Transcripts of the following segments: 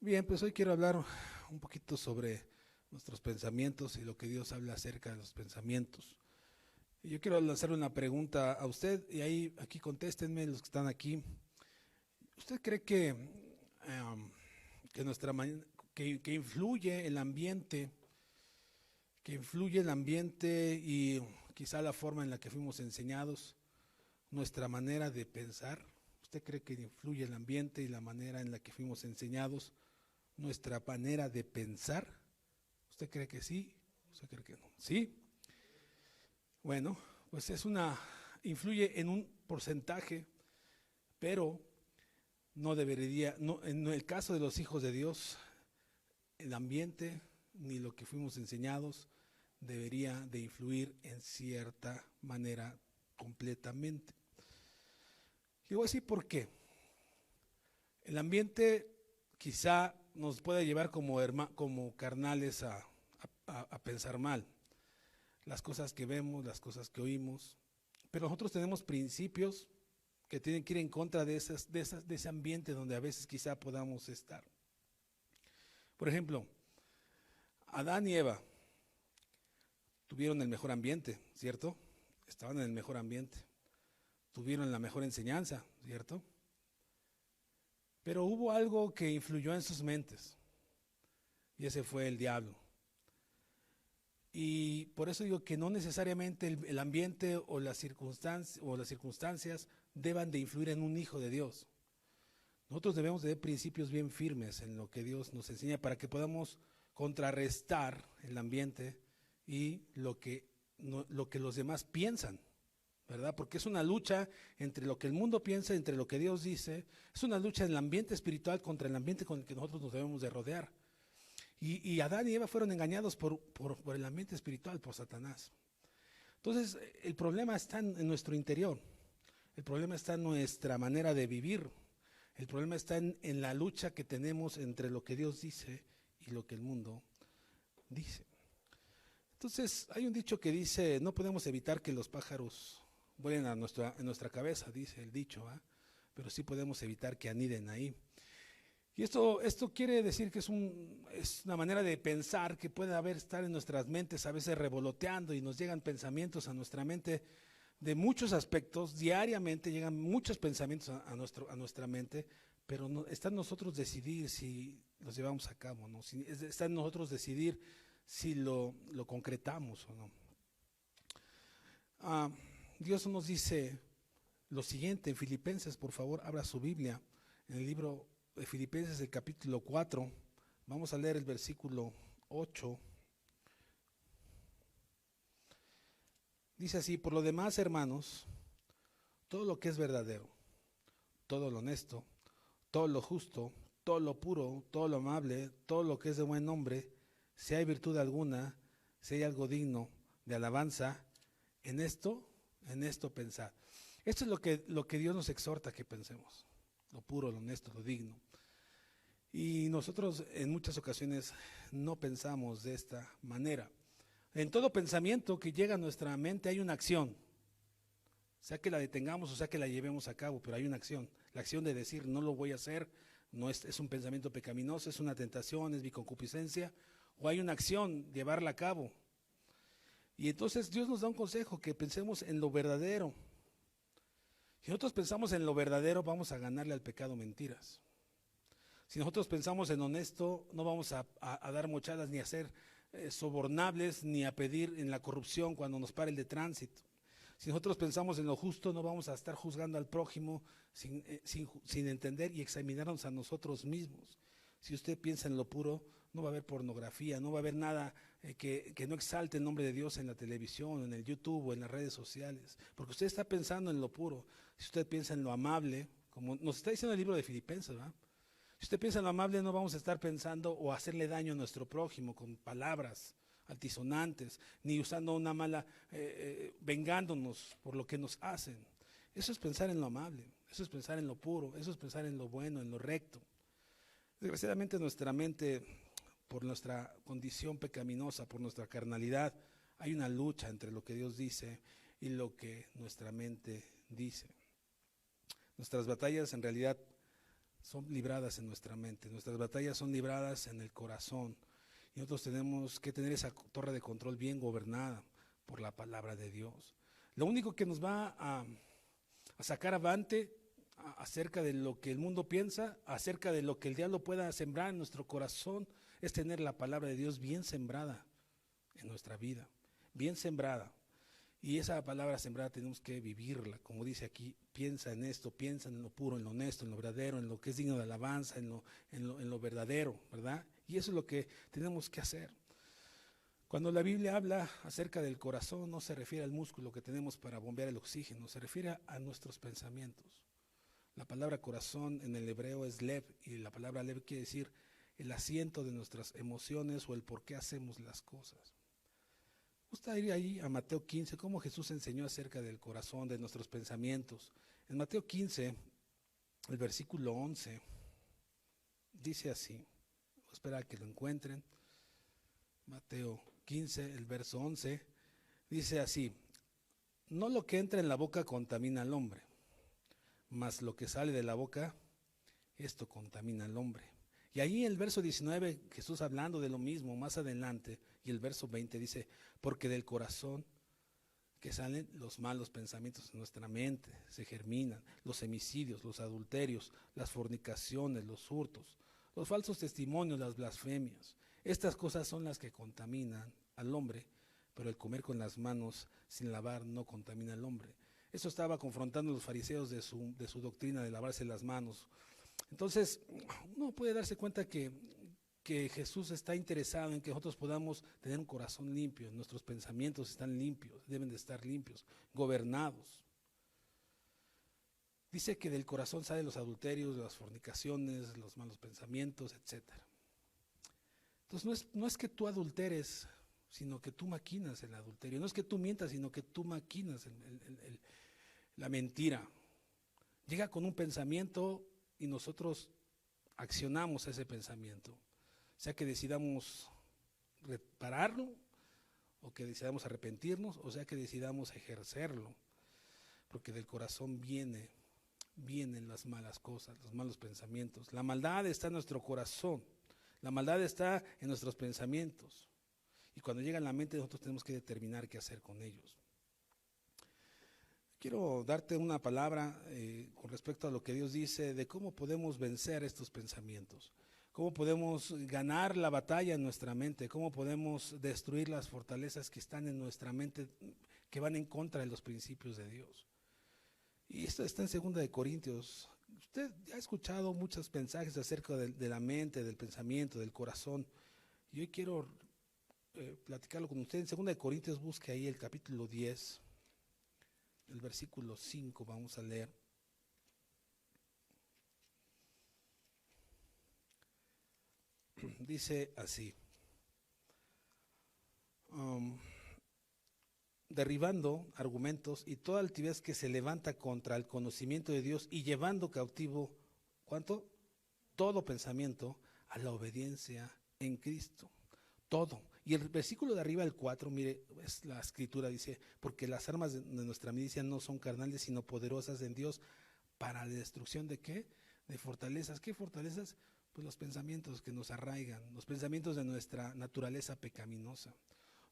Bien, pues hoy quiero hablar un poquito sobre nuestros pensamientos y lo que Dios habla acerca de los pensamientos. Y yo quiero lanzar una pregunta a usted y ahí aquí contéstenme los que están aquí. ¿Usted cree em, que que influye el ambiente, y quizá la forma en la que fuimos enseñados, nuestra manera de pensar? ¿Usted cree que influye el ambiente y la manera en la que fuimos enseñados, nuestra manera de pensar? ¿Usted cree que sí? ¿Usted cree que no? ¿Sí? Bueno, pues influye en un porcentaje, pero no debería, no, en el caso de los hijos de Dios, el ambiente ni lo que fuimos enseñados debería de influir en cierta manera completamente. Y voy a decir por qué. El ambiente quizá nos pueda llevar como carnales a pensar mal. Las cosas que vemos, las cosas que oímos, pero nosotros tenemos principios que tienen que ir en contra de ese ambiente donde a veces quizá podamos estar. Por ejemplo, Adán y Eva tuvieron el mejor ambiente, ¿cierto? Estaban en el mejor ambiente, tuvieron la mejor enseñanza, ¿cierto? Pero hubo algo que influyó en sus mentes y ese fue el diablo. Y por eso digo que no necesariamente el ambiente o las circunstancias deban de influir en un hijo de Dios. Nosotros debemos de tener principios bien firmes en lo que Dios nos enseña para que podamos contrarrestar el ambiente y lo que los demás piensan, ¿verdad? Porque es una lucha entre lo que el mundo piensa, entre lo que Dios dice. Es una lucha en el ambiente espiritual contra el ambiente con el que nosotros nos debemos de rodear. Y Adán y Eva fueron engañados por el ambiente espiritual, por Satanás. Entonces, el problema está en nuestro interior. El problema está en nuestra manera de vivir. El problema está en la lucha que tenemos entre lo que Dios dice y lo que el mundo dice. Entonces, hay un dicho que dice, no podemos evitar que los pájaros vuelen en nuestra cabeza, dice el dicho, ¿eh? Pero sí podemos evitar que aniden ahí. Y esto quiere decir que es una manera de pensar que puede estar en nuestras mentes, a veces revoloteando, y nos llegan pensamientos a nuestra mente de muchos aspectos. Diariamente llegan muchos pensamientos a nuestra mente, pero está en nosotros decidir si los llevamos a cabo, ¿no? Está en nosotros decidir si lo concretamos o no. Ah, Dios nos dice lo siguiente en Filipenses, por favor, abra su Biblia, en el libro de Filipenses, el capítulo 4, vamos a leer el versículo 8. Dice así: por lo demás, hermanos, todo lo que es verdadero, todo lo honesto, todo lo justo, todo lo puro, todo lo amable, todo lo que es de buen nombre, si hay virtud alguna, si hay algo digno de alabanza, en esto, pensad. Esto es lo que Dios nos exhorta que pensemos: lo puro, lo honesto, lo digno. Y nosotros en muchas ocasiones no pensamos de esta manera. En todo pensamiento que llega a nuestra mente hay una acción, sea que la detengamos o sea que la llevemos a cabo, pero hay una acción. La acción de decir no lo voy a hacer, no es un pensamiento pecaminoso, es una tentación, es mi concupiscencia, o hay una acción, llevarla a cabo. Y entonces Dios nos da un consejo, que pensemos en lo verdadero. Si nosotros pensamos en lo verdadero, vamos a ganarle al pecado mentiras. Si nosotros pensamos en honesto, no vamos a dar mochadas ni a ser sobornables, ni a pedir en la corrupción cuando nos pare el de tránsito. Si nosotros pensamos en lo justo, no vamos a estar juzgando al prójimo sin entender y examinarnos a nosotros mismos. Si usted piensa en lo puro, no va a haber pornografía, no va a haber nada que no exalte el nombre de Dios en la televisión, en el YouTube o en las redes sociales, porque usted está pensando en lo puro. Si usted piensa en lo amable, como nos está diciendo el libro de Filipenses, ¿verdad? Si usted piensa en lo amable, no vamos a estar pensando o hacerle daño a nuestro prójimo con palabras altisonantes, ni usando una vengándonos por lo que nos hacen. Eso es pensar en lo amable, eso es pensar en lo puro, eso es pensar en lo bueno, en lo recto. Desgraciadamente nuestra mente, por nuestra condición pecaminosa, por nuestra carnalidad, hay una lucha entre lo que Dios dice y lo que nuestra mente dice. Nuestras batallas en realidad son libradas en nuestra mente, nuestras batallas son libradas en el corazón. Y nosotros tenemos que tener esa torre de control bien gobernada por la palabra de Dios. Lo único que nos va a sacar avante acerca de lo que el mundo piensa, acerca de lo que el diablo pueda sembrar en nuestro corazón, es tener la palabra de Dios bien sembrada en nuestra vida, bien sembrada. Y esa palabra sembrada tenemos que vivirla, como dice aquí, piensa en esto, piensa en lo puro, en lo honesto, en lo verdadero, en lo que es digno de alabanza, en lo verdadero, ¿verdad? Y eso es lo que tenemos que hacer. Cuando la Biblia habla acerca del corazón, no se refiere al músculo que tenemos para bombear el oxígeno, se refiere a nuestros pensamientos. La palabra corazón en el hebreo es lev, y la palabra lev quiere decir el asiento de nuestras emociones o el por qué hacemos las cosas. Gusta ir ahí a Mateo 15, cómo Jesús enseñó acerca del corazón, de nuestros pensamientos. En Mateo 15, el versículo 11, dice así, voy a esperar a que lo encuentren. Mateo 15, el verso 11, dice así: no lo que entra en la boca contamina al hombre, mas lo que sale de la boca, esto contamina al hombre. Y ahí en el verso 19, Jesús hablando de lo mismo, más adelante, y el verso 20 dice, porque del corazón que salen los malos pensamientos en nuestra mente, se germinan los homicidios, los adulterios, las fornicaciones, los hurtos, los falsos testimonios, las blasfemias. Estas cosas son las que contaminan al hombre, pero el comer con las manos sin lavar no contamina al hombre. Eso estaba confrontando a los fariseos de su doctrina de lavarse las manos. Entonces, uno puede darse cuenta que Jesús está interesado en que nosotros podamos tener un corazón limpio, nuestros pensamientos están limpios, deben de estar limpios, gobernados. Dice que del corazón salen los adulterios, las fornicaciones, los malos pensamientos, etc. Entonces no es que tú adulteres, sino que tú maquinas el adulterio. No es que tú mientas, sino que tú maquinas la mentira. Llega con un pensamiento y nosotros accionamos ese pensamiento. Sea que decidamos repararlo, o que decidamos arrepentirnos, o sea que decidamos ejercerlo. Porque del corazón vienen las malas cosas, los malos pensamientos. La maldad está en nuestro corazón, la maldad está en nuestros pensamientos. Y cuando llega a la mente, nosotros tenemos que determinar qué hacer con ellos. Quiero darte una palabra con respecto a lo que Dios dice de cómo podemos vencer estos pensamientos, cómo podemos ganar la batalla en nuestra mente, cómo podemos destruir las fortalezas que están en nuestra mente, que van en contra de los principios de Dios. Y esto está en 2 de Corintios. Usted ya ha escuchado muchos mensajes acerca de la mente, del pensamiento, del corazón. Y hoy quiero platicarlo con usted. En 2 de Corintios busque ahí el capítulo 10. El versículo 5 vamos a leer. Dice así: derribando argumentos y toda altivez que se levanta contra el conocimiento de Dios y llevando cautivo, ¿cuánto? Todo pensamiento a la obediencia en Cristo. Todo. Y el versículo de arriba, el 4, mire, es la escritura, dice, porque las armas de nuestra milicia no son carnales, sino poderosas en Dios para la destrucción de ¿qué? De fortalezas. ¿Qué fortalezas? Pues los pensamientos que nos arraigan, los pensamientos de nuestra naturaleza pecaminosa.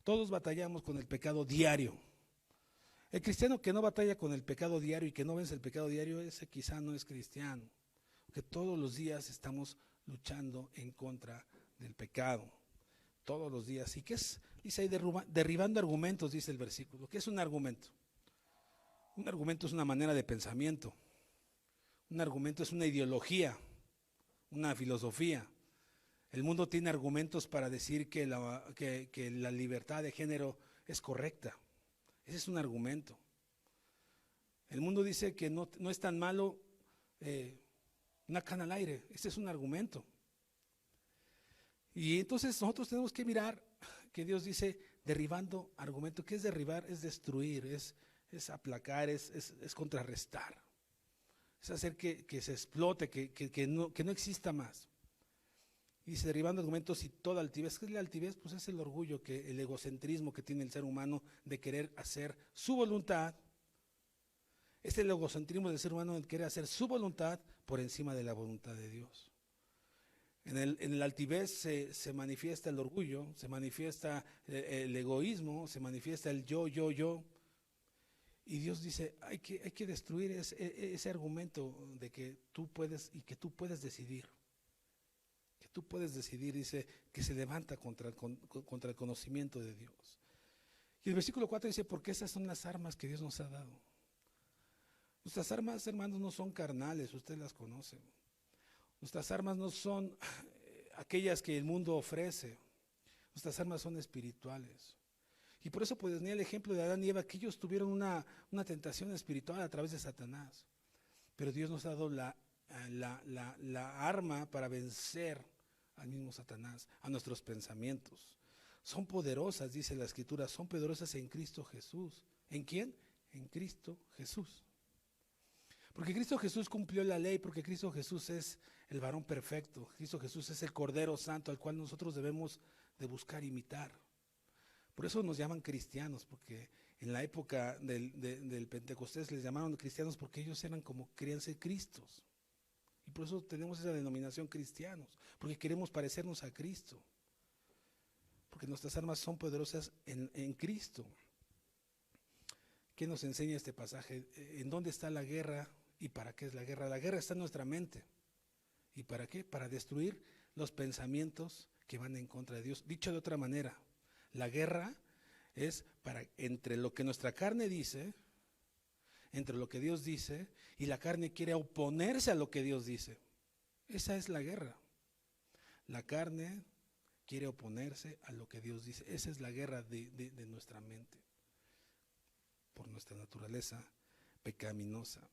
Todos batallamos con el pecado diario. El cristiano que no batalla con el pecado diario y que no vence el pecado diario, ese quizá no es cristiano. Porque todos los días estamos luchando en contra del pecado. Todos los días. ¿Y qué es? Dice ahí derribando argumentos, dice el versículo. ¿Qué es un argumento? Un argumento es una manera de pensamiento. Un argumento es una ideología, una filosofía. El mundo tiene argumentos para decir que la libertad de género es correcta. Ese es un argumento. El mundo dice que no es tan malo una cana al aire. Ese es un argumento. Y entonces nosotros tenemos que mirar que Dios dice derribando argumento. ¿Qué es derribar? Es destruir, es aplacar, es contrarrestar. Es hacer que se explote, que no exista más. Y dice derribando argumentos y toda altivez. ¿Qué es la altivez? Pues es el orgullo, el egocentrismo que tiene el ser humano de querer hacer su voluntad. Es el egocentrismo del ser humano de querer hacer su voluntad por encima de la voluntad de Dios. En el altivez se manifiesta el orgullo, se manifiesta el egoísmo, se manifiesta el yo. Y Dios dice, hay que destruir ese argumento de que tú puedes y que tú puedes decidir. Que tú puedes decidir, dice, que se levanta contra el conocimiento de Dios. Y el versículo 4 dice, porque esas son las armas que Dios nos ha dado. Nuestras armas, hermanos, no son carnales, ustedes las conocen. Nuestras armas no son aquellas que el mundo ofrece. Nuestras armas son espirituales. Y por eso ponía el ejemplo de Adán y Eva, que ellos tuvieron una tentación espiritual a través de Satanás. Pero Dios nos ha dado la arma para vencer al mismo Satanás, a nuestros pensamientos. Son poderosas, dice la Escritura, son poderosas en Cristo Jesús. ¿En quién? En Cristo Jesús. Porque Cristo Jesús cumplió la ley, porque Cristo Jesús es el varón perfecto. Cristo Jesús es el Cordero Santo al cual nosotros debemos de buscar imitar. Por eso nos llaman cristianos, porque en la época del Pentecostés les llamaron cristianos porque ellos eran como querían ser Cristos. Y por eso tenemos esa denominación cristianos, porque queremos parecernos a Cristo. Porque nuestras armas son poderosas en Cristo. ¿Qué nos enseña este pasaje? ¿En dónde está la guerra y para qué es la guerra? La guerra está en nuestra mente. ¿Y para qué? Para destruir los pensamientos que van en contra de Dios. Dicho de otra manera, la guerra es para entre lo que nuestra carne dice, entre lo que Dios dice, y la carne quiere oponerse a lo que Dios dice. Esa es la guerra. La carne quiere oponerse a lo que Dios dice. Esa es la guerra de nuestra mente, por nuestra naturaleza pecaminosa.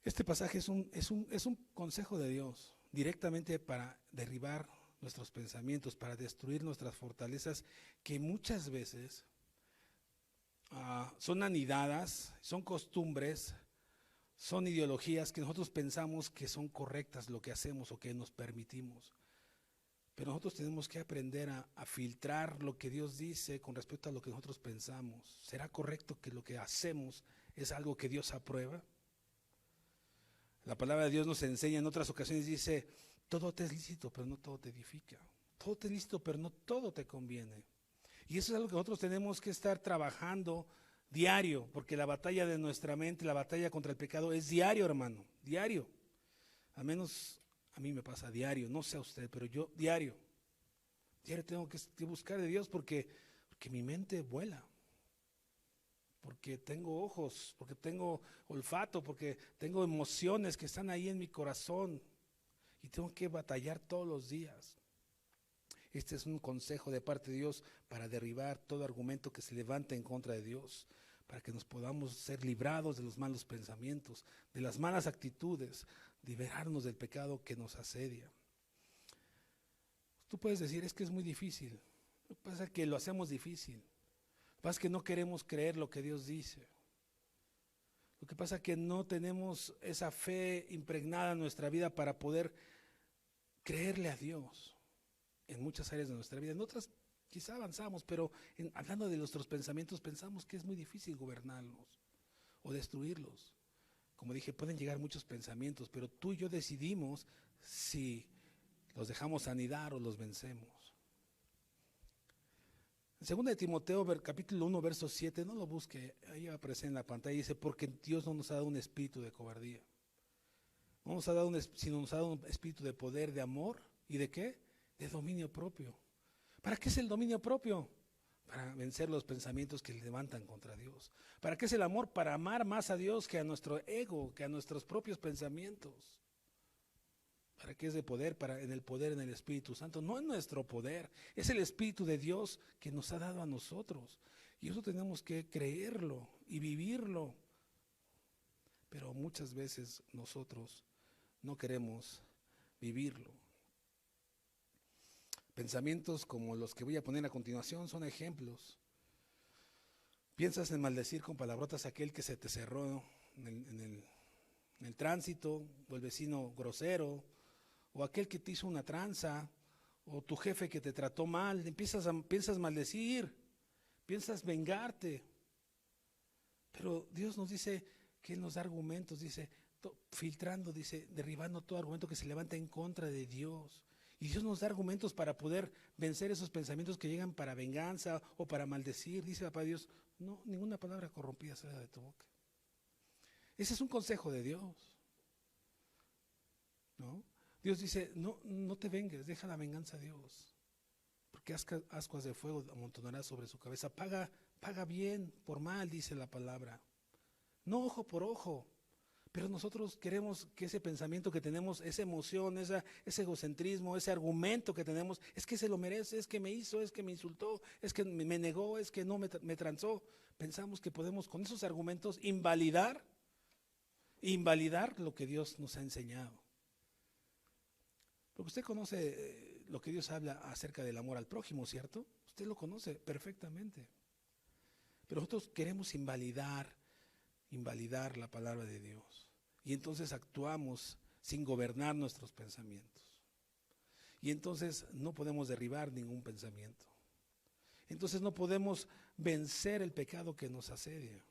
Este pasaje es un consejo de Dios directamente para derribar nuestros pensamientos, para destruir nuestras fortalezas que muchas veces son anidadas, son costumbres, son ideologías que nosotros pensamos que son correctas lo que hacemos o que nos permitimos. Pero nosotros tenemos que aprender a filtrar lo que Dios dice con respecto a lo que nosotros pensamos. ¿Será correcto que lo que hacemos es algo que Dios aprueba? La palabra de Dios nos enseña en otras ocasiones, dice, todo te es lícito, pero no todo te edifica. Todo te es lícito, pero no todo te conviene. Y eso es algo que nosotros tenemos que estar trabajando diario, porque la batalla de nuestra mente, la batalla contra el pecado es diario, hermano, diario. Al menos a mí me pasa diario, no sé a usted, pero yo diario tengo que buscar de Dios porque mi mente vuela. Porque tengo ojos, porque tengo olfato, porque tengo emociones que están ahí en mi corazón y tengo que batallar todos los días. Este es un consejo de parte de Dios para derribar todo argumento que se levante en contra de Dios, para que nos podamos ser librados de los malos pensamientos, de las malas actitudes, liberarnos del pecado que nos asedia. Tú puedes decir, es que es muy difícil. Lo que pasa es que lo hacemos difícil. Lo que pasa es que no queremos creer lo que Dios dice. Lo que pasa es que no tenemos esa fe impregnada en nuestra vida para poder creerle a Dios en muchas áreas de nuestra vida. En otras quizá avanzamos, pero hablando de nuestros pensamientos, pensamos que es muy difícil gobernarlos o destruirlos. Como dije, pueden llegar muchos pensamientos, pero tú y yo decidimos si los dejamos anidar o los vencemos. En 2 de Timoteo, capítulo 1, verso 7, no lo busque, ahí aparece en la pantalla, dice, porque Dios no nos ha dado un espíritu de cobardía, no nos ha dado sino nos ha dado un espíritu de poder, de amor, ¿y de qué? De dominio propio. ¿Para qué es el dominio propio? Para vencer los pensamientos que levantan contra Dios. ¿Para qué es el amor? Para amar más a Dios que a nuestro ego, que a nuestros propios pensamientos. ¿Para qué es de poder? En el poder en el Espíritu Santo. No es nuestro poder, es el Espíritu de Dios que nos ha dado a nosotros. Y eso tenemos que creerlo y vivirlo. Pero muchas veces nosotros no queremos vivirlo. Pensamientos como los que voy a poner a continuación son ejemplos. Piensas en maldecir con palabrotas a aquel que se te cerró en el tránsito, o el vecino grosero, o aquel que te hizo una tranza, o tu jefe que te trató mal. Piensas maldecir, piensas vengarte. Pero Dios nos dice que Él nos da argumentos, dice, filtrando, dice, derribando todo argumento que se levanta en contra de Dios. Y Dios nos da argumentos para poder vencer esos pensamientos que llegan para venganza o para maldecir. Dice la palabra de Dios, no, ninguna palabra corrompida salga de tu boca. Ese es un consejo de Dios, ¿no? Dios dice, no te vengues, deja la venganza a Dios, porque ascuas de fuego amontonarás sobre su cabeza. Paga bien por mal, dice la palabra. No ojo por ojo. Pero nosotros queremos que ese pensamiento que tenemos, esa emoción, ese egocentrismo, ese argumento que tenemos, es que se lo merece, es que me hizo, es que me insultó, es que me negó, es que no me transó. Pensamos que podemos con esos argumentos invalidar lo que Dios nos ha enseñado. Porque usted conoce lo que Dios habla acerca del amor al prójimo, ¿cierto? Usted lo conoce perfectamente. Pero nosotros queremos invalidar la palabra de Dios. Y entonces actuamos sin gobernar nuestros pensamientos. Y entonces no podemos derribar ningún pensamiento. Entonces no podemos vencer el pecado que nos asedia.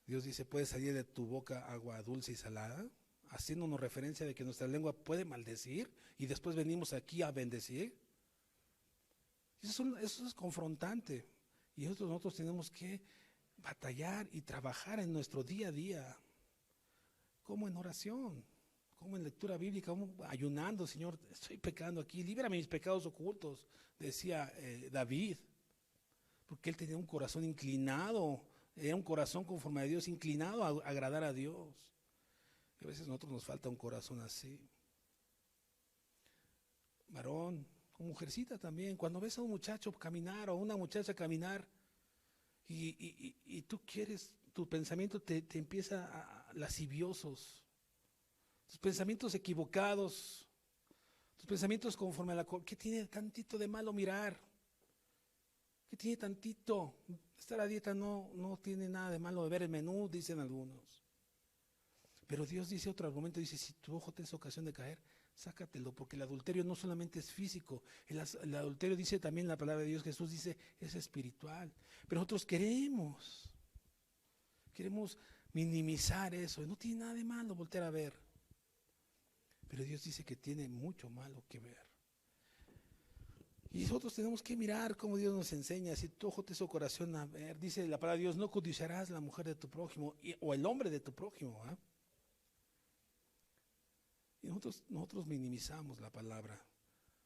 Dios dice, puede salir de tu boca agua dulce y salada, haciéndonos referencia de que nuestra lengua puede maldecir y después venimos aquí a bendecir. Eso es confrontante. Y nosotros tenemos que batallar y trabajar en nuestro día a día, como en oración, como en lectura bíblica, como ayunando. Señor, estoy pecando aquí, líbrame mis pecados ocultos, decía David, porque él tenía un corazón inclinado, era un corazón conforme a Dios, inclinado a agradar a Dios. Y a veces a nosotros nos falta un corazón así. Varón, o mujercita también, cuando ves a un muchacho caminar o a una muchacha caminar, y tú quieres, tu pensamiento te empieza a lasciviosos, tus pensamientos equivocados, tus pensamientos conforme a ¿qué tiene tantito de malo mirar? ¿Qué tiene tantito? Estar a dieta no tiene nada de malo, de ver el menú, dicen algunos. Pero Dios dice otro argumento, dice, si tu ojo te es ocasión de caer, sácatelo, porque el adulterio no solamente es físico, el adulterio, dice también la palabra de Dios, Jesús dice, es espiritual. Pero nosotros queremos minimizar eso, no tiene nada de malo voltear a ver. Pero Dios dice que tiene mucho malo que ver. Y nosotros tenemos que mirar cómo Dios nos enseña, si tu ojo te es corazón a ver, dice la palabra de Dios, no codiciarás la mujer de tu prójimo o el hombre de tu prójimo, ¿eh? Y nosotros minimizamos la palabra.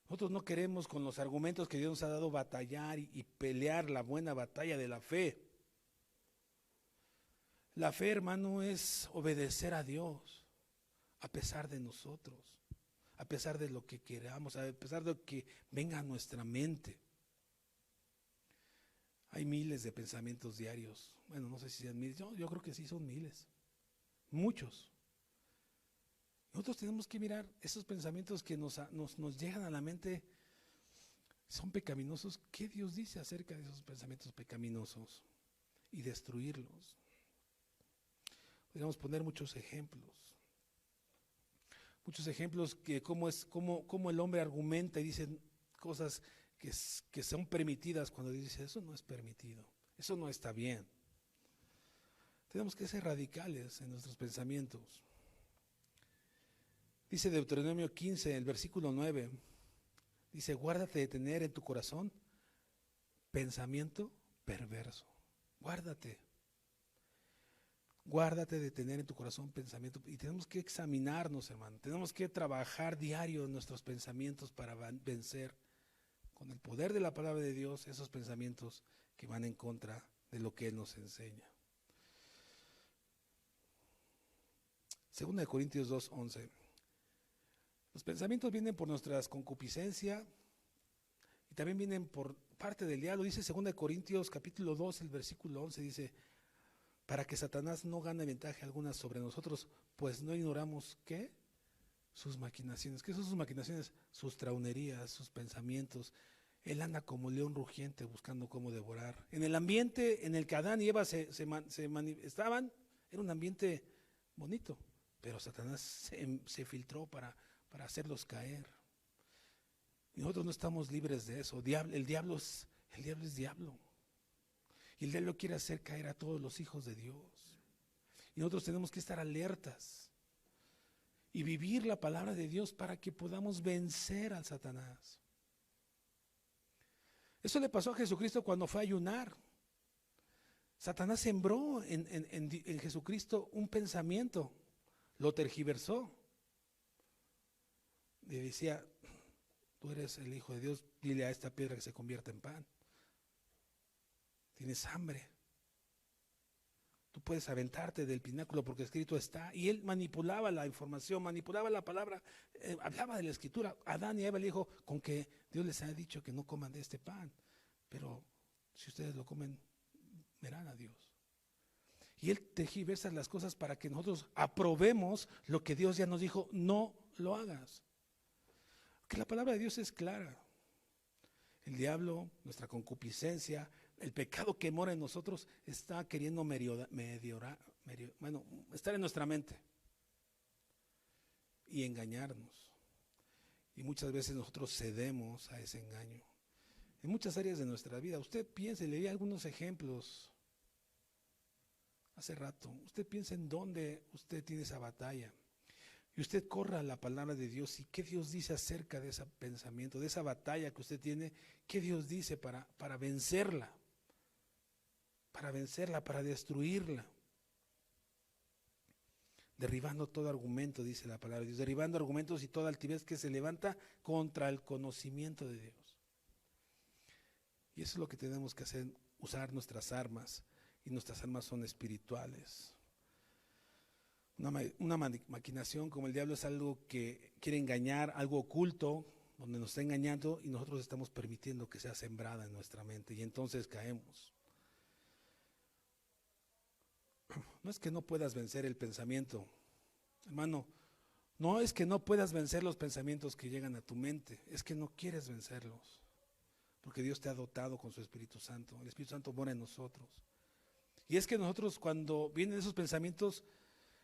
Nosotros no queremos con los argumentos que Dios nos ha dado batallar y pelear la buena batalla de la fe. La fe, hermano, es obedecer a Dios a pesar de nosotros, a pesar de lo que queramos, a pesar de lo que venga a nuestra mente. Hay miles de pensamientos diarios. Bueno, no sé si sean miles, yo creo que sí son miles, muchos. Nosotros tenemos que mirar esos pensamientos que nos llegan a la mente, son pecaminosos. ¿Qué Dios dice acerca de esos pensamientos pecaminosos? Y destruirlos. Podríamos poner muchos ejemplos que cómo el hombre argumenta y dice cosas que son permitidas cuando dice, eso no es permitido, eso no está bien. Tenemos que ser radicales en nuestros pensamientos. Dice Deuteronomio 15, el versículo 9, dice, guárdate de tener en tu corazón pensamiento perverso. Guárdate de tener en tu corazón pensamiento. Y tenemos que examinarnos, hermano. Tenemos que trabajar diario en nuestros pensamientos para vencer con el poder de la palabra de Dios esos pensamientos que van en contra de lo que Él nos enseña. Segunda de Corintios 2:11. Los pensamientos vienen por nuestras concupiscencia y también vienen por parte del diablo. Dice 2 Corintios capítulo 2, el versículo 11, dice, para que Satanás no gane ventaja alguna sobre nosotros, pues no ignoramos, ¿qué? Sus maquinaciones. ¿Qué son sus maquinaciones? Sus traunerías, sus pensamientos. Él anda como león rugiente buscando cómo devorar. En el ambiente en el que Adán y Eva estaban, era un ambiente bonito, pero Satanás se filtró para hacerlos caer. Y nosotros no estamos libres de eso. El diablo es diablo. Y el diablo quiere hacer caer a todos los hijos de Dios. Y nosotros tenemos que estar alertas y vivir la palabra de Dios para que podamos vencer al Satanás. Eso le pasó a Jesucristo cuando fue a ayunar. Satanás sembró en Jesucristo un pensamiento, lo tergiversó. Le decía, tú eres el Hijo de Dios, dile a esta piedra que se convierta en pan. Tienes hambre. Tú puedes aventarte del pináculo porque escrito está. Y él manipulaba la información, manipulaba la palabra, hablaba de la escritura. Adán y Eva le dijo, con que Dios les ha dicho que no coman de este pan, pero si ustedes lo comen, verán a Dios. Y él tergiversa las cosas para que nosotros aprobemos lo que Dios ya nos dijo, no lo hagas. Que la palabra de Dios es clara. El diablo, nuestra concupiscencia, el pecado que mora en nosotros está queriendo estar en nuestra mente y engañarnos. Y muchas veces nosotros cedemos a ese engaño. En muchas áreas de nuestra vida, usted piense, le di algunos ejemplos hace rato. Usted piensa en dónde usted tiene esa batalla. Y usted corra a la palabra de Dios y qué Dios dice acerca de ese pensamiento, de esa batalla que usted tiene, qué Dios dice para vencerla, para destruirla. Derribando todo argumento, dice la palabra de Dios, derribando argumentos y toda altivez que se levanta contra el conocimiento de Dios. Y eso es lo que tenemos que hacer, usar nuestras armas, y nuestras armas son espirituales. Una maquinación como el diablo es algo que quiere engañar, algo oculto, donde nos está engañando y nosotros estamos permitiendo que sea sembrada en nuestra mente y entonces caemos. No es que no puedas vencer el pensamiento, hermano, no es que no puedas vencer los pensamientos que llegan a tu mente, es que no quieres vencerlos, porque Dios te ha dotado con su Espíritu Santo, el Espíritu Santo mora en nosotros. Y es que nosotros cuando vienen esos pensamientos,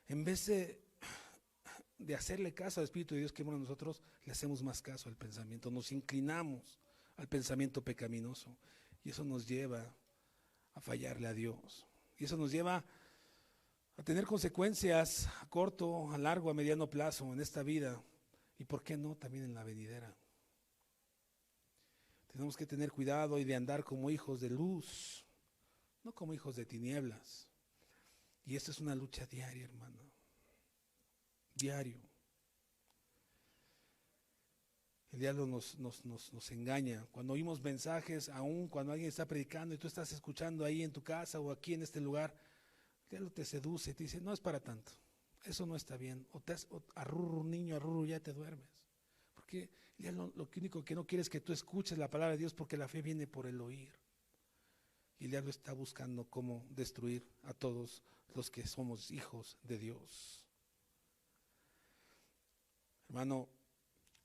en vez de hacerle caso al Espíritu de Dios que mora en nosotros, le hacemos más caso al pensamiento, nos inclinamos al pensamiento pecaminoso y eso nos lleva a fallarle a Dios. Y eso nos lleva a tener consecuencias a corto, a largo, a mediano plazo en esta vida y por qué no también en la venidera. Tenemos que tener cuidado y de andar como hijos de luz, no como hijos de tinieblas. Y esto es una lucha diaria, hermano. Diario. El diablo nos engaña. Cuando oímos mensajes, aún cuando alguien está predicando y tú estás escuchando ahí en tu casa o aquí en este lugar, el diablo te seduce y te dice, no es para tanto, eso no está bien. O arrurru, niño, arrurru, ya te duermes. Porque el diablo lo único que no quiere es que tú escuches la palabra de Dios porque la fe viene por el oír. Y el diablo está buscando cómo destruir a todos los que somos hijos de Dios. Hermano,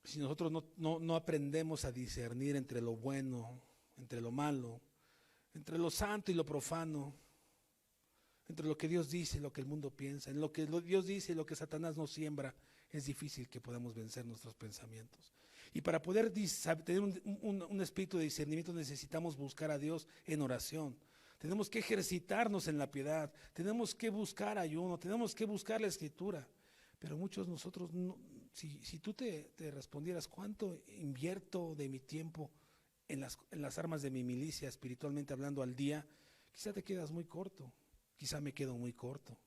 si nosotros no aprendemos a discernir entre lo bueno, entre lo malo, entre lo santo y lo profano, entre lo que Dios dice y lo que el mundo piensa, en lo que Dios dice y lo que Satanás nos siembra, es difícil que podamos vencer nuestros pensamientos. Y para poder tener un espíritu de discernimiento necesitamos buscar a Dios en oración. Tenemos que ejercitarnos en la piedad, tenemos que buscar ayuno, tenemos que buscar la escritura. Pero muchos de nosotros, si tú te respondieras, ¿cuánto invierto de mi tiempo en las armas de mi milicia, espiritualmente hablando, al día? Quizá te quedas muy corto, quizá me quedo muy corto.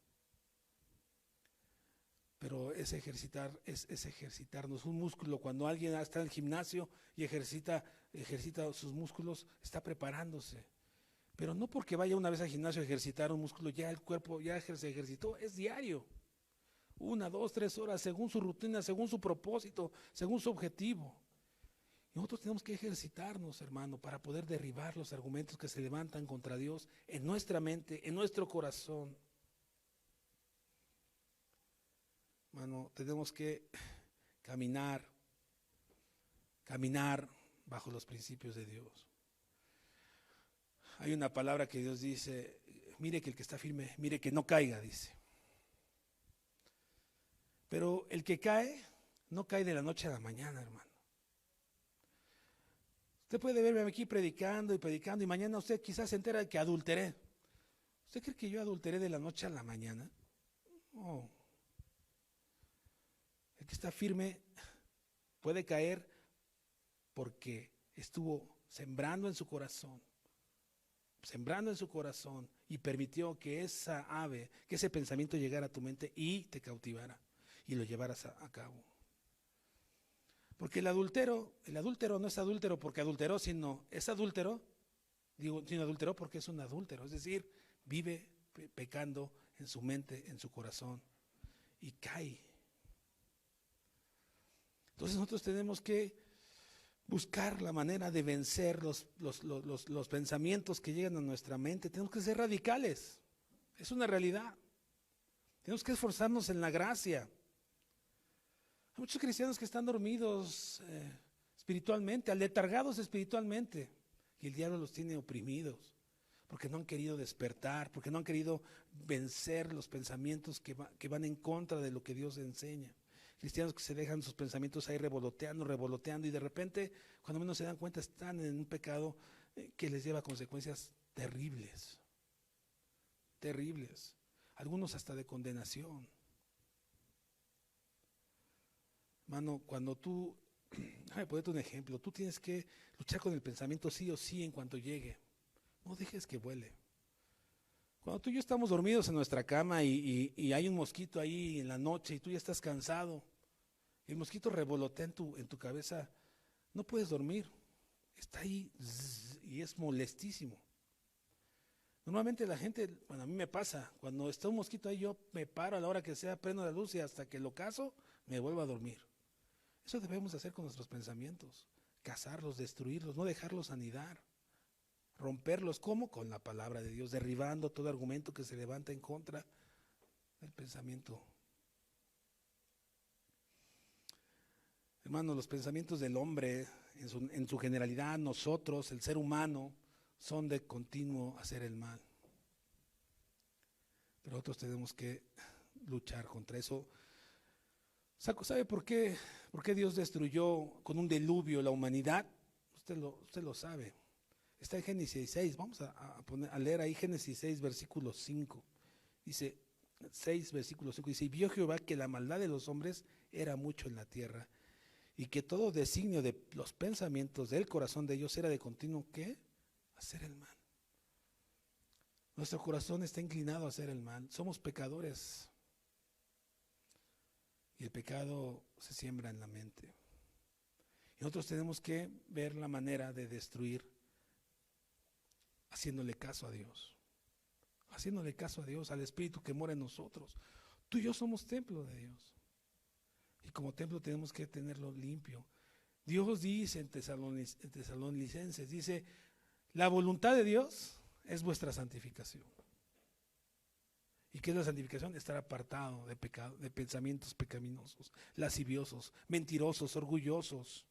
Pero es ejercitarnos. Un músculo, cuando alguien está en el gimnasio y ejercita sus músculos, está preparándose. Pero no porque vaya una vez al gimnasio a ejercitar un músculo, ya el cuerpo ya se ejercitó, es diario. 1, 2, 3 horas, según su rutina, según su propósito, según su objetivo. Y nosotros tenemos que ejercitarnos, hermano, para poder derribar los argumentos que se levantan contra Dios en nuestra mente, en nuestro corazón. Hermano, tenemos que caminar bajo los principios de Dios. Hay una palabra que Dios dice, mire que el que está firme, mire que no caiga, dice. Pero el que cae, no cae de la noche a la mañana, hermano. Usted puede verme aquí predicando y mañana usted quizás se entera de que adulteré. ¿Usted cree que yo adulteré de la noche a la mañana? No. El que está firme puede caer porque estuvo sembrando en su corazón y permitió que esa ave, que ese pensamiento llegara a tu mente y te cautivara y lo llevaras a cabo. Porque el adúltero no es adúltero porque adulteró, sino es adúltero, sino adulteró porque es un adúltero, es decir, vive pecando en su mente, en su corazón y cae. Entonces nosotros tenemos que buscar la manera de vencer los pensamientos que llegan a nuestra mente. Tenemos que ser radicales, es una realidad. Tenemos que esforzarnos en la gracia. Hay muchos cristianos que están dormidos espiritualmente, aletargados espiritualmente, y el diablo los tiene oprimidos, porque no han querido despertar, porque no han querido vencer los pensamientos que van en contra de lo que Dios enseña. Cristianos que se dejan sus pensamientos ahí revoloteando, y de repente, cuando menos se dan cuenta, están en un pecado que les lleva a consecuencias terribles, algunos hasta de condenación. Hermano, cuando tú, déjame ponerte un ejemplo, tú tienes que luchar con el pensamiento sí o sí en cuanto llegue. No dejes que vuele. Cuando tú y yo estamos dormidos en nuestra cama y hay un mosquito ahí en la noche y tú ya estás cansado, el mosquito revolotea en tu cabeza, no puedes dormir, está ahí y es molestísimo. Normalmente la gente, bueno, a mí me pasa, cuando está un mosquito ahí yo me paro a la hora que sea, prendo la luz y hasta que lo cazo me vuelvo a dormir. Eso debemos hacer con nuestros pensamientos, cazarlos, destruirlos, no dejarlos anidar. Romperlos, ¿cómo? Con la palabra de Dios, derribando todo argumento que se levanta en contra del pensamiento. Hermanos, los pensamientos del hombre, en su generalidad, nosotros, el ser humano, son de continuo hacer el mal. Pero nosotros tenemos que luchar contra eso. ¿Sabe por qué Dios destruyó con un diluvio la humanidad? Usted lo sabe. Está en Génesis 6, vamos a leer ahí Génesis 6, versículo 5. Dice, 6, versículo 5, dice, y vio Jehová que la maldad de los hombres era mucho en la tierra, y que todo designio de los pensamientos del corazón de ellos era de continuo, ¿qué? Hacer el mal. Nuestro corazón está inclinado a hacer el mal, somos pecadores, y el pecado se siembra en la mente. Y nosotros tenemos que ver la manera de destruir haciéndole caso a Dios, al Espíritu que mora en nosotros. Tú y yo somos templo de Dios, y como templo tenemos que tenerlo limpio. Dios dice en Tesalonicenses, dice, la voluntad de Dios es vuestra santificación. ¿Y qué es la santificación? Estar apartado de pecado, de pensamientos pecaminosos, lasciviosos, mentirosos, orgullosos,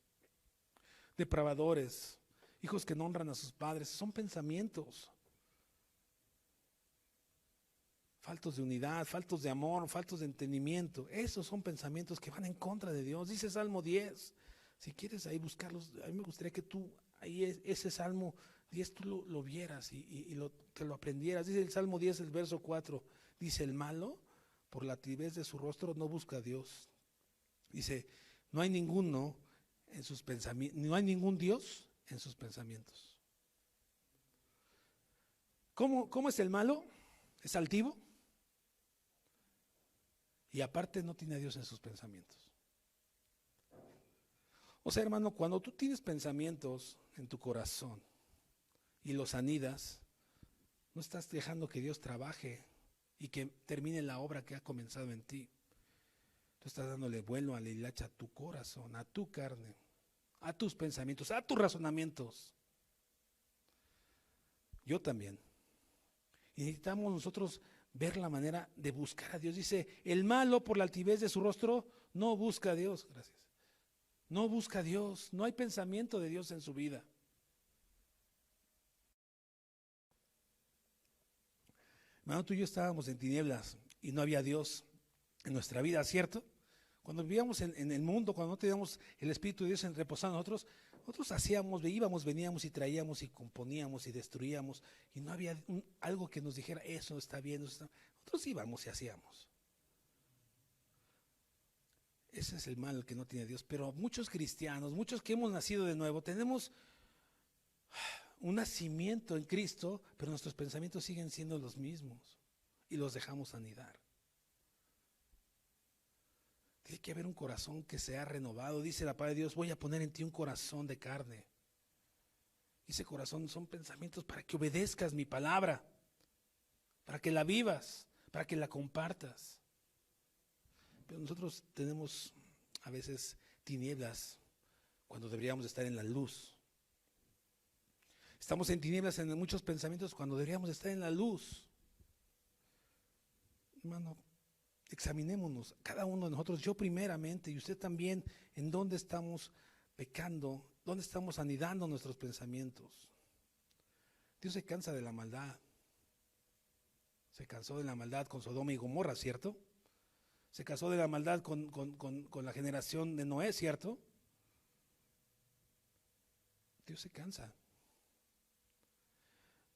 depravadores, hijos que no honran a sus padres. Son pensamientos faltos de unidad, faltos de amor, faltos de entendimiento. Esos son pensamientos que van en contra de Dios. Dice Salmo 10. Si quieres ahí buscarlos, a mí me gustaría que tú, ahí ese Salmo 10, tú lo vieras y te lo aprendieras. Dice el Salmo 10, el verso 4. Dice, el malo, por la altivez de su rostro, no busca a Dios. Dice, no hay ninguno en sus pensamientos, no hay ningún Dios en sus pensamientos. ¿Cómo es el malo? Es altivo. Y aparte no tiene a Dios en sus pensamientos. O sea, hermano, cuando tú tienes pensamientos en tu corazón y los anidas, no estás dejando que Dios trabaje y que termine la obra que ha comenzado en ti. Tú estás dándole vuelo a la hilacha a tu corazón, a tu carne, a tus pensamientos, a tus razonamientos. Yo también. Y necesitamos nosotros ver la manera de buscar a Dios. Dice, el malo por la altivez de su rostro no busca a Dios. Gracias. No busca a Dios. No hay pensamiento de Dios en su vida. Hermano, tú y yo estábamos en tinieblas y no había Dios en nuestra vida, ¿cierto? Cuando vivíamos en el mundo, cuando no teníamos el Espíritu de Dios en reposar en nosotros hacíamos, íbamos, veníamos y traíamos y componíamos y destruíamos, y no había algo que nos dijera, eso está bien, eso está. Nosotros íbamos y hacíamos. Ese es el mal que no tiene Dios. Pero muchos cristianos, muchos que hemos nacido de nuevo, tenemos un nacimiento en Cristo, pero nuestros pensamientos siguen siendo los mismos y los dejamos anidar. Tiene que haber un corazón que sea renovado. Dice la palabra de Dios, voy a poner en ti un corazón de carne. Y ese corazón son pensamientos para que obedezcas mi palabra, para que la vivas, para que la compartas. Pero nosotros tenemos a veces tinieblas cuando deberíamos estar en la luz. Estamos en tinieblas en muchos pensamientos cuando deberíamos estar en la luz. Hermano, examinémonos, cada uno de nosotros, yo primeramente y usted también, en dónde estamos pecando, dónde estamos anidando nuestros pensamientos. Dios se cansa de la maldad. Se cansó de la maldad con Sodoma y Gomorra, ¿cierto? Se cansó de la maldad con la generación de Noé, ¿cierto? Dios se cansa.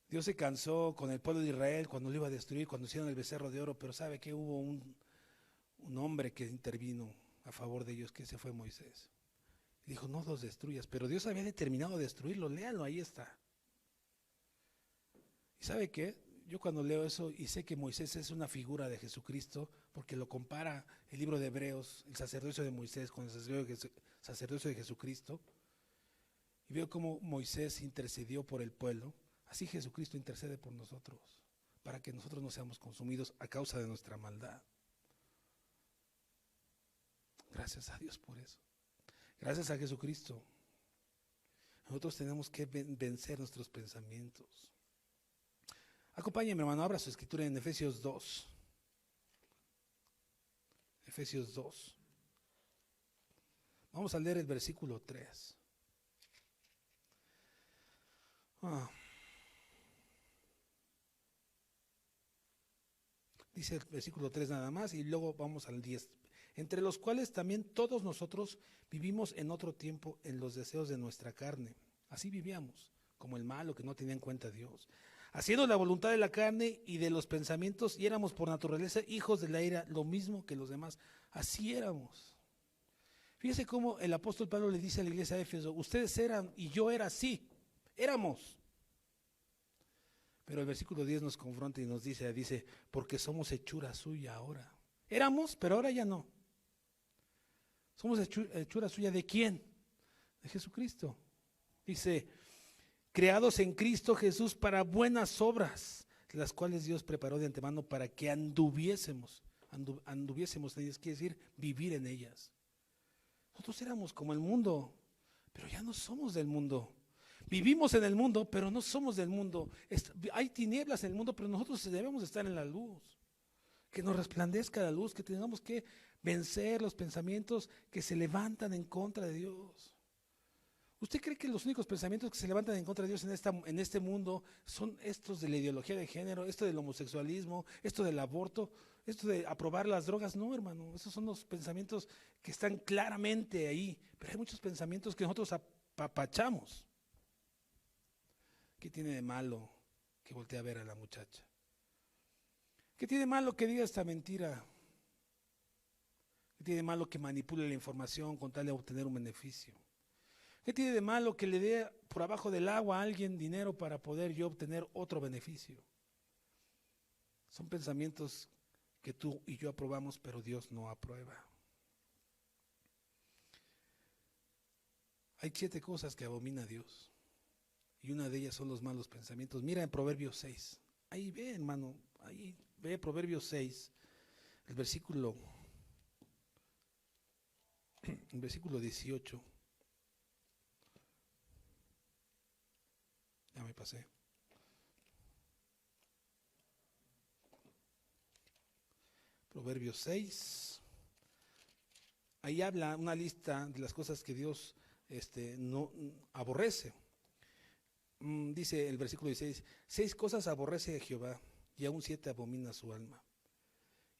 Dios se cansó con el pueblo de Israel cuando lo iba a destruir, cuando hicieron el becerro de oro, pero ¿sabe que hubo un hombre que intervino a favor de ellos, que ese fue Moisés? Dijo, no los destruyas, pero Dios había determinado destruirlo, léalo, ahí está. ¿Y sabe qué? Yo cuando leo eso y sé que Moisés es una figura de Jesucristo, porque lo compara el libro de Hebreos, el sacerdocio de Moisés con el sacerdocio de Jesucristo, y veo cómo Moisés intercedió por el pueblo, así Jesucristo intercede por nosotros, para que nosotros no seamos consumidos a causa de nuestra maldad. Gracias a Dios por eso. Gracias a Jesucristo. Nosotros tenemos que vencer nuestros pensamientos. Acompáñenme, hermano, abra su escritura en Efesios 2. Efesios 2. Vamos a leer el versículo 3. Dice el versículo 3 nada más y luego vamos al 10. Entre los cuales también todos nosotros vivimos en otro tiempo en los deseos de nuestra carne. Así vivíamos, como el malo que no tenía en cuenta a Dios, haciendo la voluntad de la carne y de los pensamientos, y éramos por naturaleza hijos de la ira, lo mismo que los demás. Así éramos. Fíjese cómo el apóstol Pablo le dice a la iglesia de Éfeso, ustedes eran y yo era así, éramos. Pero el versículo 10 nos confronta y nos dice, porque somos hechura suya ahora. Éramos, pero ahora ya no. Somos hechura suya ¿de quién? De Jesucristo. Dice, creados en Cristo Jesús para buenas obras, las cuales Dios preparó de antemano para que anduviésemos en ellas, quiere decir vivir en ellas. Nosotros éramos como el mundo, pero ya no somos del mundo. Vivimos en el mundo, pero no somos del mundo. Hay tinieblas en el mundo, pero nosotros debemos estar en la luz. Que nos resplandezca la luz, que tengamos que vencer los pensamientos que se levantan en contra de Dios. ¿Usted cree que los únicos pensamientos que se levantan en contra de Dios en este mundo son estos de la ideología de género, esto del homosexualismo, esto del aborto, esto de aprobar las drogas? No, hermano, esos son los pensamientos que están claramente ahí, pero hay muchos pensamientos que nosotros apapachamos. ¿Qué tiene de malo que voltee a ver a la muchacha? ¿Qué tiene de malo que diga esta mentira? ¿Qué tiene de malo que manipule la información con tal de obtener un beneficio? ¿Qué tiene de malo que le dé por abajo del agua a alguien dinero para poder yo obtener otro beneficio? Son pensamientos que tú y yo aprobamos, pero Dios no aprueba. Hay 7 cosas que abomina a Dios, y una de ellas son los malos pensamientos. Mira en Proverbios 6. Ahí ve, hermano, ahí ve Proverbios 6, el versículo 18. Ya me pasé. Proverbios 6. Ahí habla una lista de las cosas que Dios no aborrece. Dice el versículo 16, 6 cosas aborrece a Jehová y aún 7 abomina su alma.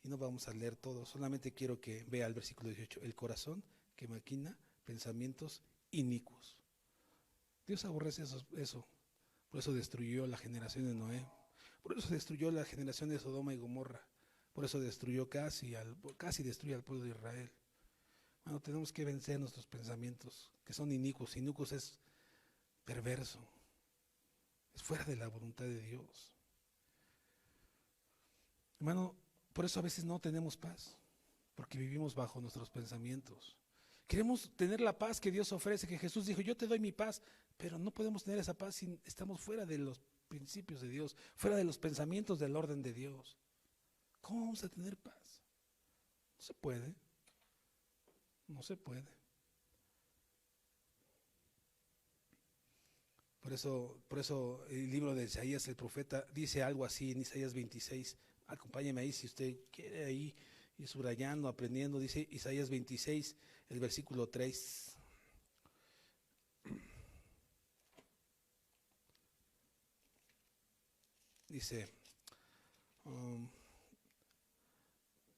Y no vamos a leer todo, solamente quiero que vea el versículo 18, el corazón que maquina pensamientos inicuos. Dios aborrece eso, por eso destruyó la generación de Noé, por eso destruyó la generación de Sodoma y Gomorra, por eso destruyó casi destruye al pueblo de Israel. Bueno, tenemos que vencer nuestros pensamientos, que son inicuos. Inicuos es perverso, es fuera de la voluntad de Dios. Hermano, por eso a veces no tenemos paz, porque vivimos bajo nuestros pensamientos. Queremos tener la paz que Dios ofrece, que Jesús dijo, yo te doy mi paz, pero no podemos tener esa paz si estamos fuera de los principios de Dios, fuera de los pensamientos del orden de Dios. ¿Cómo vamos a tener paz? No se puede, no se puede. Por eso el libro de Isaías, el profeta, dice algo así en Isaías 26. Acompáñeme ahí si usted quiere ahí ir subrayando, aprendiendo. Dice Isaías 26, el versículo 3. Dice, um,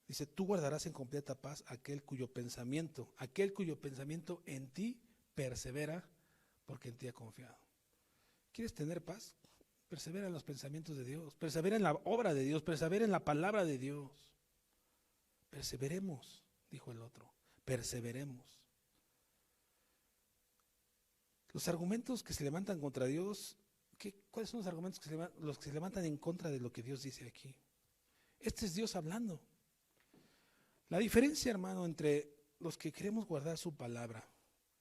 dice, tú guardarás en completa paz aquel cuyo pensamiento en ti persevera, porque en ti ha confiado. ¿Quieres tener paz? Persevera en los pensamientos de Dios, persevera en la obra de Dios, persevera en la palabra de Dios. Perseveremos, dijo el otro, perseveremos. Los argumentos que se levantan contra Dios, ¿cuáles son los argumentos los que se levantan en contra de lo que Dios dice aquí? Este es Dios hablando. La diferencia, hermano, entre los que queremos guardar su palabra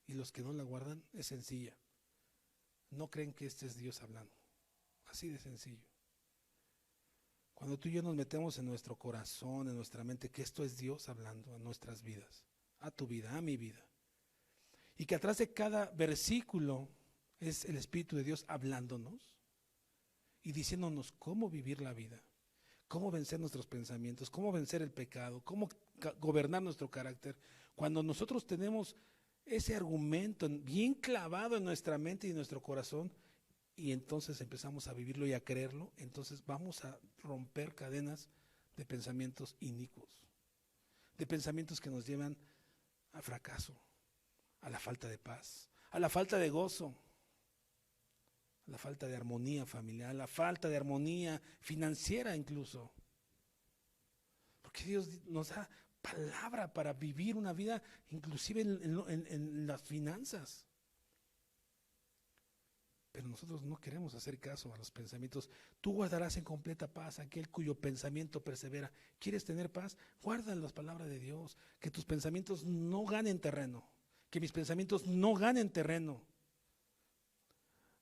y los que no la guardan es sencilla. No creen que este es Dios hablando. Así de sencillo. Cuando tú y yo nos metemos en nuestro corazón, en nuestra mente, que esto es Dios hablando a nuestras vidas, a tu vida, a mi vida, y que atrás de cada versículo es el Espíritu de Dios hablándonos y diciéndonos cómo vivir la vida, cómo vencer nuestros pensamientos, cómo vencer el pecado, cómo gobernar nuestro carácter. Cuando nosotros tenemos ese argumento bien clavado en nuestra mente y en nuestro corazón, y entonces empezamos a vivirlo y a creerlo, entonces vamos a romper cadenas de pensamientos inicuos, de pensamientos que nos llevan al fracaso, a la falta de paz, a la falta de gozo, a la falta de armonía familiar, a la falta de armonía financiera incluso. Porque Dios nos da palabra para vivir una vida inclusive en las finanzas. Pero nosotros no queremos hacer caso a los pensamientos. Tú guardarás en completa paz aquel cuyo pensamiento persevera. ¿Quieres tener paz? Guarda las palabras de Dios. Que tus pensamientos no ganen terreno. Que mis pensamientos no ganen terreno.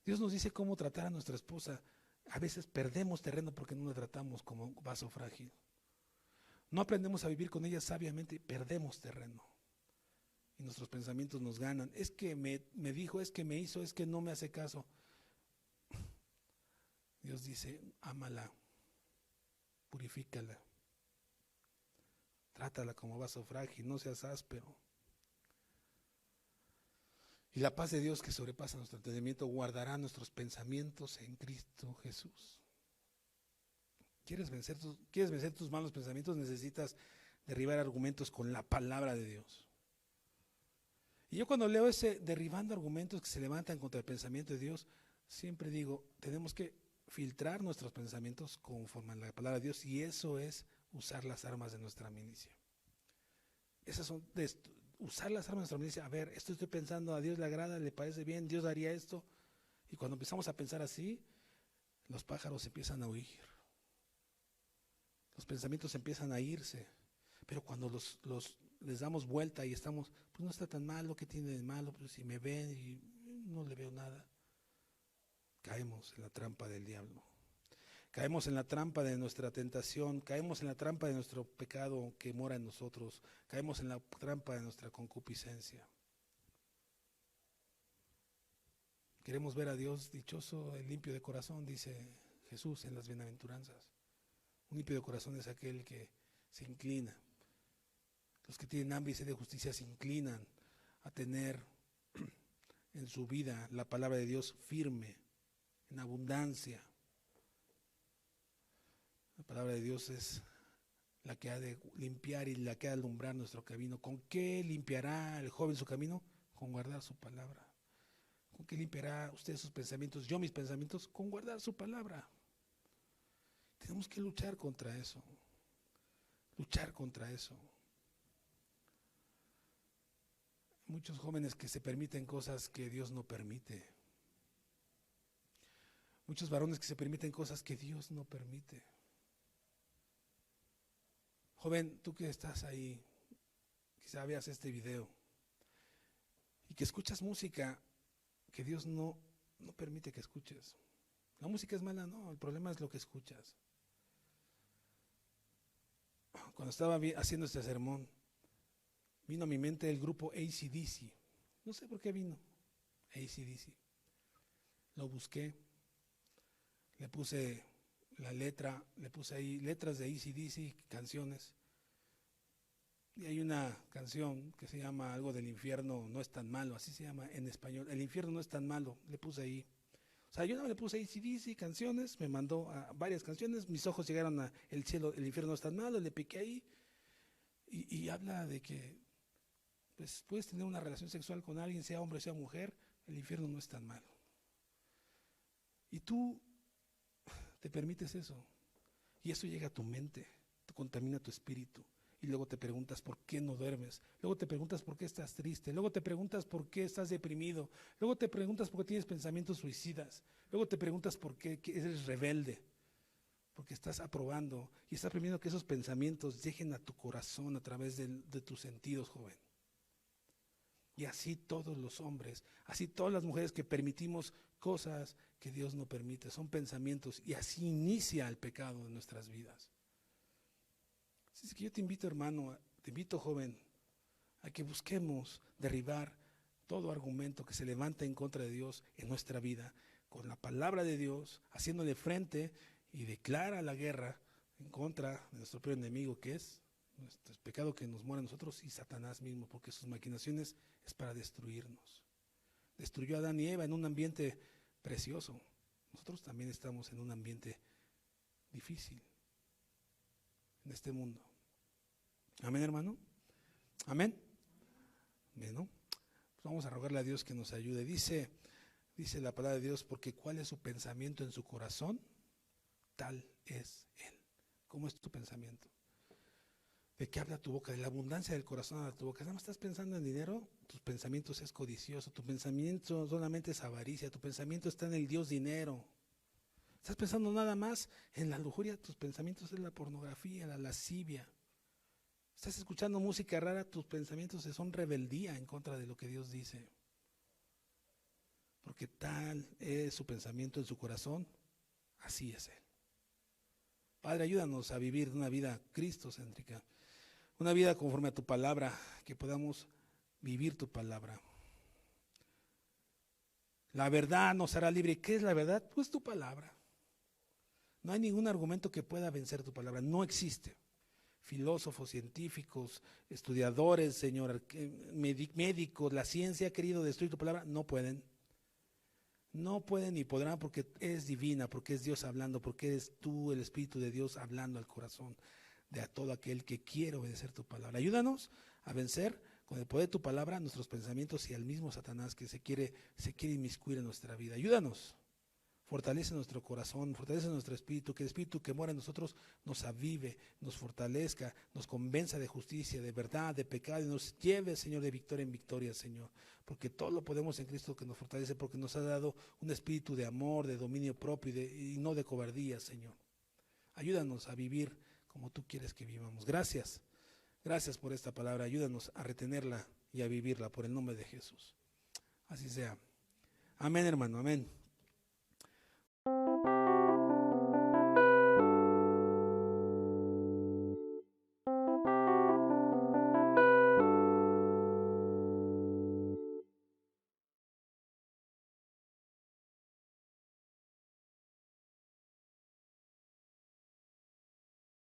Dios nos dice cómo tratar a nuestra esposa. A veces perdemos terreno porque no la tratamos como un vaso frágil. No aprendemos a vivir con ella sabiamente, perdemos terreno. Y nuestros pensamientos nos ganan. Es que me dijo, es que me hizo, es que no me hace caso. Dios dice, ámala, purifícala, trátala como vaso frágil, no seas áspero. Y la paz de Dios que sobrepasa nuestro entendimiento guardará nuestros pensamientos en Cristo Jesús. ¿Quieres vencer tus malos pensamientos? Necesitas derribar argumentos con la palabra de Dios. Y yo cuando leo ese derribando argumentos que se levantan contra el pensamiento de Dios, siempre digo, tenemos que filtrar nuestros pensamientos conforme a la palabra de Dios, y eso es usar las armas de nuestra milicia. Esas son usar las armas de nuestra milicia. A ver, esto estoy pensando, a Dios le agrada, le parece bien, Dios haría esto. Y cuando empezamos a pensar así, los pájaros empiezan a huir. Los pensamientos empiezan a irse. Pero cuando les damos vuelta y estamos, pues no está tan malo, ¿qué tiene de malo? Pues si me ven y no le veo nada. Caemos en la trampa del diablo. Caemos en la trampa de nuestra tentación, caemos en la trampa de nuestro pecado que mora en nosotros, caemos en la trampa de nuestra concupiscencia. Queremos ver a Dios dichoso, el limpio de corazón, dice Jesús en las bienaventuranzas. Un limpio de corazón es aquel que se inclina. Los que tienen hambre y sed de justicia se inclinan a tener en su vida la palabra de Dios firme, en abundancia. La palabra de Dios es la que ha de limpiar y la que ha de alumbrar nuestro camino. ¿Con qué limpiará el joven su camino? Con guardar su palabra. ¿Con qué limpiará usted sus pensamientos? Yo mis pensamientos, con guardar su palabra. Tenemos que luchar contra eso. Luchar contra eso. muchos jóvenes que se permiten cosas que Dios no permite. Muchos varones que se permiten cosas que Dios no permite. Joven, tú que estás ahí, quizá veas este video y que escuchas música que Dios no permite que escuches. La música es mala, no, el problema es lo que escuchas. Cuando estaba haciendo este sermón, vino a mi mente el grupo AC/DC. No sé por qué vino AC/DC. Lo busqué, le puse la letra, le puse ahí letras de AC/DC, canciones. Y hay una canción que se llama algo del infierno no es tan malo, así se llama en español. El infierno no es tan malo, le puse ahí. O sea, yo no le puse AC/DC, canciones, me mandó a varias canciones, mis ojos llegaron a el cielo, el infierno no es tan malo, le piqué ahí. Y habla de que pues, puedes tener una relación sexual con alguien, sea hombre o sea mujer, el infierno no es tan malo. Y tú te permites eso. Y eso llega a tu mente, te contamina tu espíritu. Y luego te preguntas por qué no duermes. Luego te preguntas por qué estás triste. Luego te preguntas por qué estás deprimido. Luego te preguntas por qué tienes pensamientos suicidas. Luego te preguntas por qué eres rebelde. Porque estás aprobando y estás permitiendo que esos pensamientos lleguen a tu corazón a través de tus sentidos, joven. Y así todos los hombres, así todas las mujeres que permitimos cosas que Dios no permite, son pensamientos y así inicia el pecado en nuestras vidas. Así que yo te invito, hermano, te invito, joven, a que busquemos derribar todo argumento que se levanta en contra de Dios en nuestra vida, con la palabra de Dios, haciéndole frente y declara la guerra en contra de nuestro peor enemigo, que es nuestro pecado que nos muere a nosotros y Satanás mismo, porque sus maquinaciones es para destruirnos. Destruyó a Adán y Eva en un ambiente precioso. Nosotros también estamos en un ambiente difícil en este mundo. Amén, hermano. Amén. Bueno, pues vamos a rogarle a Dios que nos ayude. Dice la palabra de Dios, porque cuál es su pensamiento en su corazón, tal es él. ¿Cómo es tu pensamiento? ¿De qué habla tu boca? De la abundancia del corazón habla tu boca. ¿Nada más estás pensando en dinero? Tus pensamientos es codicioso, tu pensamiento solamente es avaricia, tu pensamiento está en el Dios dinero. Estás pensando nada más en la lujuria, tus pensamientos es la pornografía, la lascivia. Estás escuchando música rara, tus pensamientos son rebeldía en contra de lo que Dios dice. Porque tal es su pensamiento en su corazón, así es él. Padre, ayúdanos a vivir una vida cristocéntrica, una vida conforme a tu palabra, que podamos vivir tu palabra. La verdad nos hará libre. ¿Qué es la verdad? Pues tu palabra. No hay ningún argumento que pueda vencer tu palabra, no existe. Filósofos, científicos, estudiadores, Señor, médicos, la ciencia ha querido destruir tu palabra, no pueden. No pueden ni podrán porque es divina, porque es Dios hablando, porque eres tú, el Espíritu de Dios, hablando al corazón de a todo aquel que quiere obedecer tu palabra. Ayúdanos a vencer con el poder de tu palabra nuestros pensamientos y al mismo Satanás que se quiere inmiscuir en nuestra vida. Ayúdanos. Fortalece nuestro corazón, fortalece nuestro espíritu, que el espíritu que mora en nosotros nos avive, nos fortalezca, nos convenza de justicia, de verdad, de pecado y nos lleve, Señor, de victoria en victoria, Señor. Porque todo lo podemos en Cristo que nos fortalece, porque nos ha dado un espíritu de amor, de dominio propio y no de cobardía, Señor. Ayúdanos a vivir como tú quieres que vivamos. Gracias, gracias por esta palabra. Ayúdanos a retenerla y a vivirla por el nombre de Jesús. Así sea. Amén, hermano, amén.